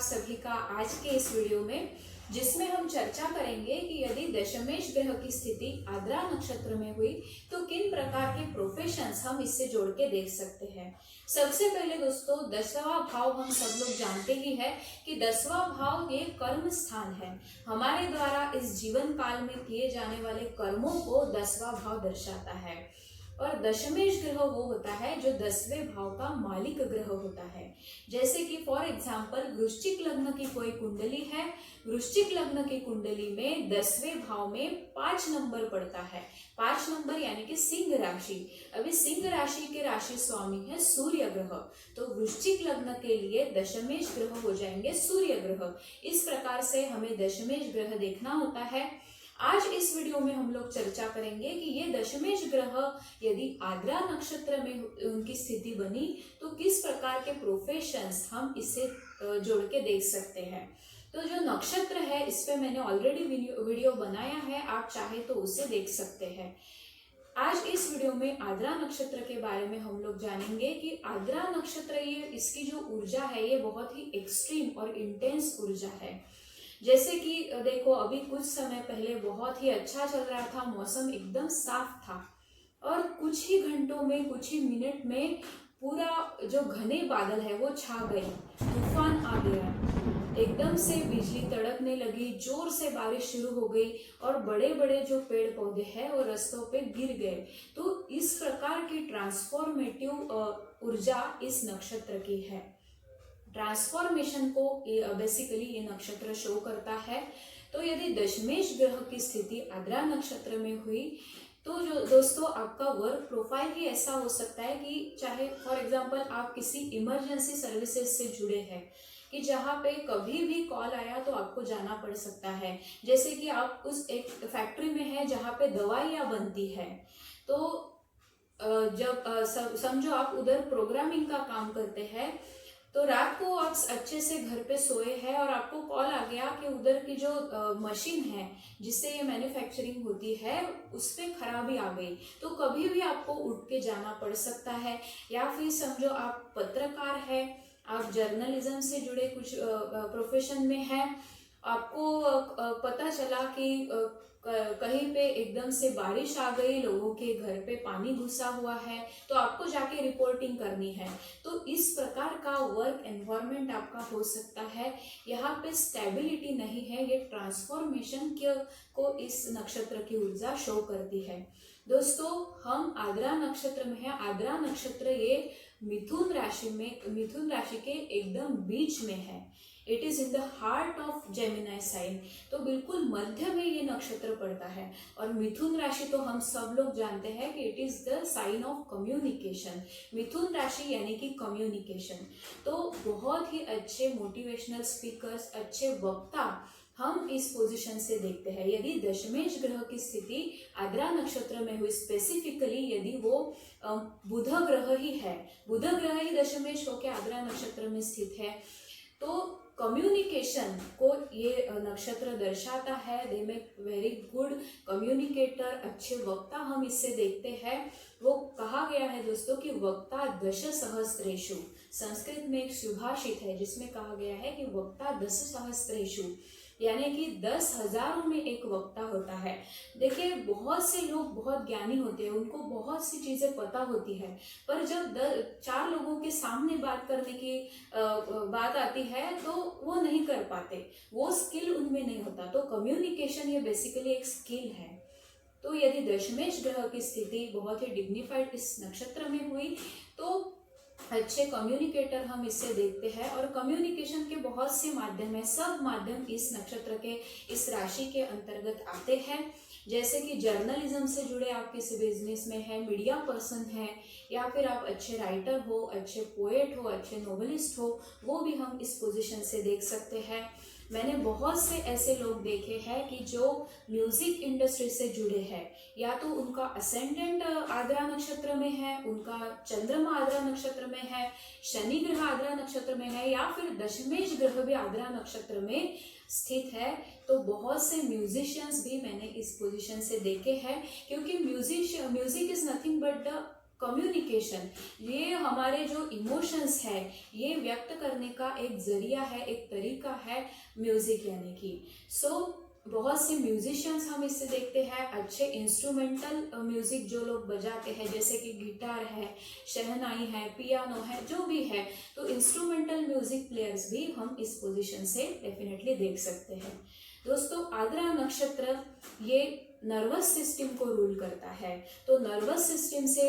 सभी का आज के इस वीडियो में, जिसमें हम चर्चा करेंगे कि यदि दशमेश ग्रह की स्थिति आद्रा नक्षत्र में हुई तो किन प्रकार के प्रोफेशंस हम इससे जोड़ के देख सकते हैं। सबसे पहले दोस्तों, 10वां भाव हम सब लोग जानते ही है कि 10वां भाव ये कर्म स्थान है। हमारे द्वारा इस जीवन काल में किए जाने वाले कर्मों को 10वां भाव दर्शाता है। और दशमेश ग्रह वो होता है जो 10वें भाव का मालिक ग्रह होता है। जैसे कि फॉर एग्जाम्पल वृश्चिक लग्न की कोई कुंडली है, वृश्चिक लग्न की कुंडली में 10वें भाव में 5 नंबर पड़ता है। 5 नंबर यानी कि सिंह राशि। अभी सिंह राशि के राशि स्वामी है सूर्य ग्रह, तो वृश्चिक लग्न के लिए दशमेश ग्रह हो जाएंगे सूर्य ग्रह। इस प्रकार से हमें दशमेश ग्रह देखना होता है। आज इस वीडियो में हम लोग चर्चा करेंगे कि ये दशमेश ग्रह यदि आद्रा नक्षत्र में उनकी स्थिति बनी तो किस प्रकार के प्रोफेशंस हम इससे जोड़ के देख सकते हैं। तो जो नक्षत्र है इस पे मैंने ऑलरेडी वीडियो बनाया है, आप चाहे तो उसे देख सकते हैं। आज इस वीडियो में आद्रा नक्षत्र के बारे में हम लोग जानेंगे कि आद्रा नक्षत्र ये इसकी जो ऊर्जा है ये बहुत ही एक्सट्रीम और इंटेंस ऊर्जा है। जैसे कि देखो, अभी कुछ समय पहले बहुत ही अच्छा चल रहा था, मौसम एकदम साफ था और कुछ ही घंटों में, कुछ ही मिनट में पूरा जो घने बादल है वो छा गए, तूफान आ गया, एकदम से बिजली तड़कने लगी, जोर से बारिश शुरू हो गई और बड़े बड़े जो पेड़ पौधे हैं वो रास्तों पे गिर गए। तो इस प्रकार की ट्रांसफॉर्मेटिव ऊर्जा इस नक्षत्र की है। ट्रांसफॉर्मेशन को बेसिकली ये नक्षत्र शो करता है। तो यदि दशमेश ग्रह की स्थिति आद्रा नक्षत्र में हुई तो जो दोस्तों आपका वर्क प्रोफाइल ही ऐसा हो सकता है कि चाहे फॉर एग्जांपल आप किसी इमरजेंसी सर्विसेज से जुड़े हैं कि जहाँ पे कभी भी कॉल आया तो आपको जाना पड़ सकता है। जैसे कि आप उस एक फैक्ट्री में है जहाँ पे दवाइयाँ बनती है, तो जब समझो आप उधर प्रोग्रामिंग का काम करते हैं तो रात को आप अच्छे से घर पे सोए हैं और आपको कॉल आ गया कि उधर की जो मशीन है जिससे ये मैन्युफैक्चरिंग होती है उस पर खराबी आ गई, तो कभी भी आपको उठ के जाना पड़ सकता है। या फिर समझो आप पत्रकार है, आप जर्नलिज्म से जुड़े कुछ प्रोफेशन में हैं, आपको पता चला कि कहीं पे एकदम से बारिश आ गई, लोगों के घर पे पानी घुसा हुआ है, तो आपको जाके रिपोर्टिंग करनी है। तो इस प्रकार का वर्क एनवायरनमेंट आपका हो सकता है। यहाँ पे स्टेबिलिटी नहीं है, ये ट्रांसफॉर्मेशन को इस नक्षत्र की ऊर्जा शो करती है। दोस्तों, हम आद्रा नक्षत्र में है। आद्रा नक्षत्र ये मिथुन राशि के एकदम बीच में है। It is in the heart of Gemini sign, तो बिल्कुल मध्य में ये नक्षत्र पड़ता है। और मिथुन राशि तो हम सब लोग जानते हैं कि it is the sign of communication. मिथुन राशि यानी कि कम्युनिकेशन। तो बहुत ही अच्छे मोटिवेशनल स्पीकर्स, अच्छे वक्ता हम इस पोजीशन से देखते हैं। यदि दशमेश ग्रह की स्थिति आद्रा नक्षत्र में हुई, स्पेसिफिकली यदि वो बुध ग्रह ही है, बुध ग्रह ही दशमेश होकर आद्रा नक्षत्र में स्थित है, तो कम्युनिकेशन को ये नक्षत्र दर्शाता है। They make very good communicator, अच्छे वक्ता हम इससे देखते हैं। वो कहा गया है दोस्तों कि वक्ता दश सहस्त्रेषु, संस्कृत में एक सुभाषित है जिसमें कहा गया है कि वक्ता 10 सहस्त्रेषु, यानी कि 10,000 में एक वक्ता होता है। देखिए, बहुत से लोग बहुत ज्ञानी होते हैं, उनको बहुत सी चीजें पता होती है, पर जब 4 लोगों के सामने बात करने की बात आती है तो वो नहीं कर पाते, वो स्किल उनमें नहीं होता। तो कम्युनिकेशन ये बेसिकली एक स्किल है। तो यदि दशमेश ग्रह की स्थिति बहुत ही डिग्निफाइड इस नक्षत्र में हुई तो अच्छे कम्युनिकेटर हम इससे देखते हैं। और कम्युनिकेशन के बहुत से माध्यम है, सब माध्यम इस नक्षत्र के, इस राशि के अंतर्गत आते हैं। जैसे कि जर्नलिज्म से जुड़े आप किसी बिजनेस में है, मीडिया पर्सन है, या फिर आप अच्छे राइटर हो, अच्छे पोएट हो, अच्छे नोवेलिस्ट हो, वो भी हम इस पोजीशन से देख सकते हैं। मैंने बहुत से ऐसे लोग देखे हैं कि जो म्यूजिक इंडस्ट्री से जुड़े हैं, या तो उनका असेंडेंट आद्रा नक्षत्र में है, उनका चंद्रमा आद्रा नक्षत्र में है, शनि ग्रह आद्रा नक्षत्र में है, या फिर दशमेश ग्रह भी आद्रा नक्षत्र में स्थित है। तो बहुत से म्यूजिशियंस भी मैंने इस पोजीशन से देखे हैं, क्योंकि music is nothing but the communication, ये हमारे जो इमोशंस है ये व्यक्त करने का एक जरिया है, एक तरीका है म्यूजिक यानी कि। बहुत से म्यूजिशियंस हम इससे देखते हैं, अच्छे इंस्ट्रूमेंटल म्यूजिक जो लोग बजाते हैं जैसे कि गिटार है, शहनाई है, पियानो है, जो भी है, तो इंस्ट्रूमेंटल म्यूजिक प्लेयर्स भी हम इस पोजीशन से डेफिनेटली देख सकते हैं। दोस्तों, आद्रा नक्षत्र ये नर्वस सिस्टम को रूल करता है। तो नर्वस सिस्टम से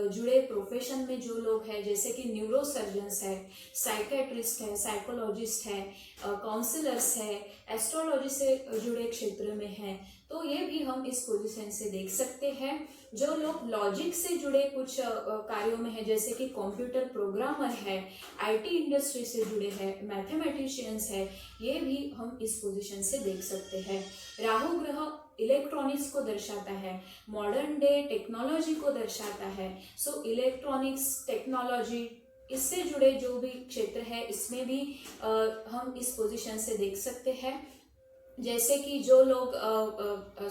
जुड़े प्रोफेशन में जो लोग हैं जैसे कि न्यूरो सर्जन्स है, साइकेट्रिस्ट है, साइकोलॉजिस्ट है, काउंसलर्स है, एस्ट्रोलॉजी से जुड़े क्षेत्र में हैं, तो ये भी हम इस पोजीशन से देख सकते हैं। जो लोग लॉजिक से जुड़े कुछ कार्यों में है जैसे कि कंप्यूटर प्रोग्रामर है, आईटी इंडस्ट्री से जुड़े हैं, मैथमेटिशियंस है, ये भी हम इस पोजीशन से देख सकते हैं। राहु ग्रह इलेक्ट्रॉनिक्स को दर्शाता है, मॉडर्न डे टेक्नोलॉजी को दर्शाता है। इलेक्ट्रॉनिक्स, टेक्नोलॉजी, इससे जुड़े जो भी क्षेत्र है इसमें भी हम इस पोजीशन से देख सकते हैं। जैसे कि जो लोग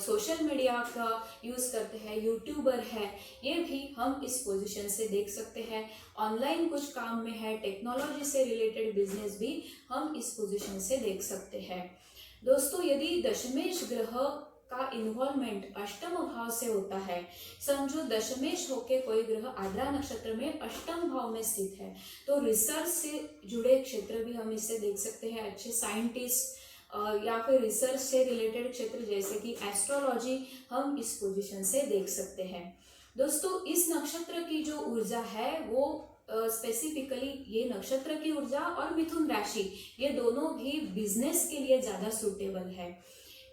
सोशल मीडिया का यूज़ करते हैं, यूट्यूबर है, ये भी हम इस पोजीशन से देख सकते हैं। ऑनलाइन कुछ काम में है, टेक्नोलॉजी से रिलेटेड बिजनेस भी हम इस पोजीशन से देख सकते हैं। दोस्तों, यदि दशमेश ग्रह का इन्वॉल्वमेंट अष्टम भाव से होता है, समझो दशमेश होके कोई ग्रह आद्रा नक्षत्र में अष्टम भाव में स्थित है, तो रिसर्च से जुड़े क्षेत्र भी हम इससे देख सकते हैं। अच्छे साइंटिस्ट या फिर रिसर्च से रिलेटेड क्षेत्र जैसे कि एस्ट्रोलॉजी हम इस पोजीशन से देख सकते हैं। दोस्तों, इस नक्षत्र की जो ऊर्जा है वो स्पेसिफिकली ये नक्षत्र की ऊर्जा और मिथुन राशि, ये दोनों भी बिजनेस के लिए ज्यादा सूटेबल है,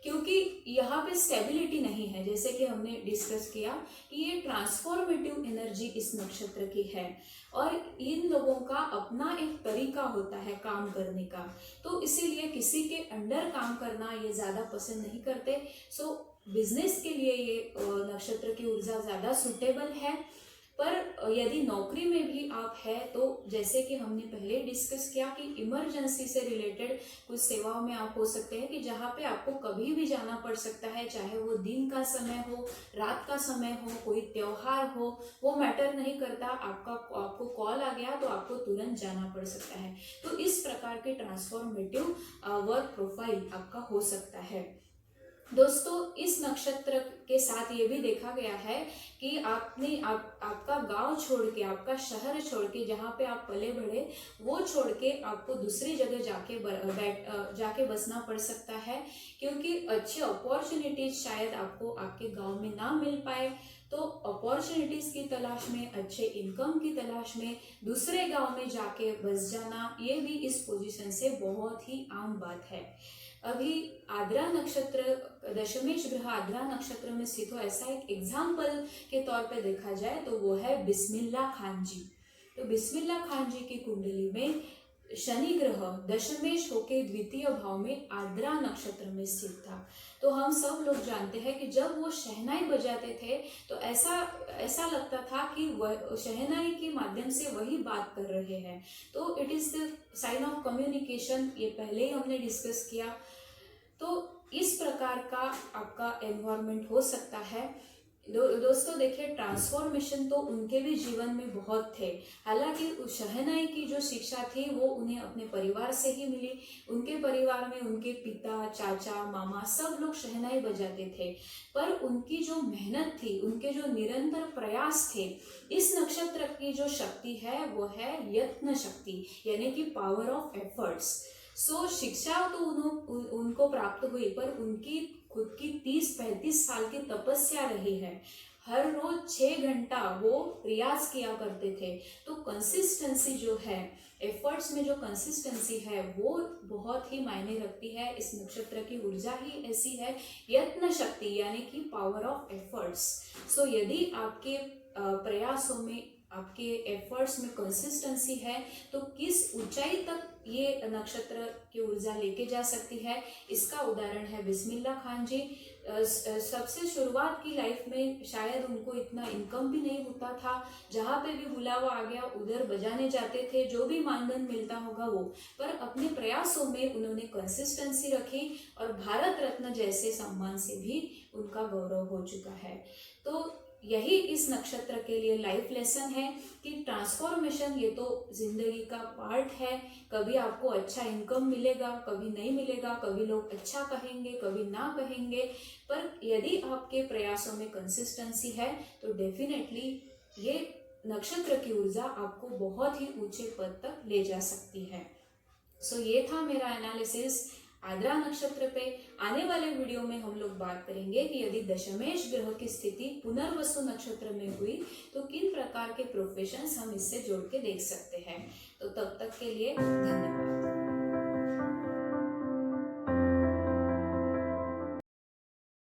क्योंकि यहाँ पे स्टेबिलिटी नहीं है। जैसे कि हमने डिस्कस किया कि ये ट्रांसफॉर्मेटिव एनर्जी इस नक्षत्र की है और इन लोगों का अपना एक तरीका होता है काम करने का, तो इसीलिए किसी के अंडर काम करना ये ज़्यादा पसंद नहीं करते। बिजनेस के लिए ये नक्षत्र की ऊर्जा ज़्यादा सूटेबल है। पर यदि नौकरी में भी आप है तो जैसे कि हमने पहले डिस्कस किया कि इमरजेंसी से रिलेटेड कुछ सेवाओं में आप हो सकते हैं कि जहाँ पे आपको कभी भी जाना पड़ सकता है, चाहे वो दिन का समय हो, रात का समय हो, कोई त्योहार हो, वो मैटर नहीं करता, आपको कॉल आ गया तो आपको तुरंत जाना पड़ सकता है। तो इस प्रकार के ट्रांसफॉर्मेटिव वर्क प्रोफाइल आपका हो सकता है। दोस्तों, इस नक्षत्र के साथ ये भी देखा गया है कि आपका गांव छोड़ के, आपका शहर छोड़ के, जहाँ पे आप पले बढ़े वो छोड़ के आपको दूसरी जगह जाके बसना पड़ सकता है, क्योंकि अच्छी अपॉर्चुनिटीज शायद आपको आपके गांव में ना मिल पाए। तो अपॉर्चुनिटीज की तलाश में, अच्छे इनकम की तलाश में दूसरे गांव में जाके बस जाना, ये भी इस पोजीशन से बहुत ही आम बात है। अभी आद्रा नक्षत्र, दशमेश ग्रह आद्रा नक्षत्र में स्थित हो, ऐसा एक एग्जाम्पल के तौर पे देखा जाए तो वो है बिस्मिल्लाह खान जी। तो बिस्मिल्लाह खान जी की कुंडली में शनि ग्रह दशमेश होके द्वितीय भाव में आद्रा नक्षत्र में स्थित था। तो हम सब लोग जानते हैं कि जब वो शहनाई बजाते थे तो ऐसा लगता था कि वह शहनाई के माध्यम से वही बात कर रहे हैं। तो it is the sign of communication, ये पहले ही हमने डिस्कस किया। तो इस प्रकार का आपका एनवायरनमेंट हो सकता है। दोस्तों देखिए, ट्रांसफॉर्मेशन तो उनके भी जीवन में बहुत थे। हालांकि शहनाई की जो शिक्षा थी वो उन्हें अपने परिवार से ही मिली। उनके परिवार में उनके पिता, चाचा, मामा सब लोग शहनाई बजाते थे, पर उनकी जो मेहनत थी, उनके जो निरंतर प्रयास थे, इस नक्षत्र की जो शक्ति है वो है यत्न शक्ति, यानी कि पावर ऑफ एफर्ट्स। शिक्षा तो उनको प्राप्त हुई, पर उनकी खुद की 30-35 साल की तपस्या रही है। हर रोज 6 घंटा वो रियाज किया करते थे। तो कंसिस्टेंसी जो है, एफर्ट्स में जो कंसिस्टेंसी है वो बहुत ही मायने रखती है। इस नक्षत्र की ऊर्जा ही ऐसी है, यत्न शक्ति यानी कि पावर ऑफ एफर्ट्स। यदि आपके प्रयासों में, आपके एफर्ट्स में कंसिस्टेंसी है तो किस ऊंचाई तक ये नक्षत्र की ऊर्जा लेके जा सकती है, इसका उदाहरण है बिस्मिल्लाह खान जी। सबसे शुरुआत की लाइफ में शायद उनको इतना इनकम भी नहीं होता था, जहाँ पे भी बुलावा आ गया उधर बजाने जाते थे, जो भी मानधन मिलता होगा वो, पर अपने प्रयासों में उन्होंने कंसिस्टेंसी रखी और भारत रत्न जैसे सम्मान से भी उनका गौरव हो चुका है। तो यही इस नक्षत्र के लिए लाइफ लेसन है कि ट्रांसफॉर्मेशन ये तो जिंदगी का पार्ट है। कभी आपको अच्छा इनकम मिलेगा, कभी नहीं मिलेगा, कभी लोग अच्छा कहेंगे, कभी ना कहेंगे, पर यदि आपके प्रयासों में कंसिस्टेंसी है तो डेफिनेटली ये नक्षत्र की ऊर्जा आपको बहुत ही ऊंचे पद तक ले जा सकती है। सो ये था मेरा एनालिसिस आद्रा नक्षत्र पे। आने वाले वीडियो में हम लोग बात करेंगे कि यदि दशमेश ग्रह की स्थिति पुनर्वसु नक्षत्र में हुई तो किन प्रकार के प्रोफेशंस हम इससे जोड़ के देख सकते हैं। तो तब तक के लिए धन्यवाद।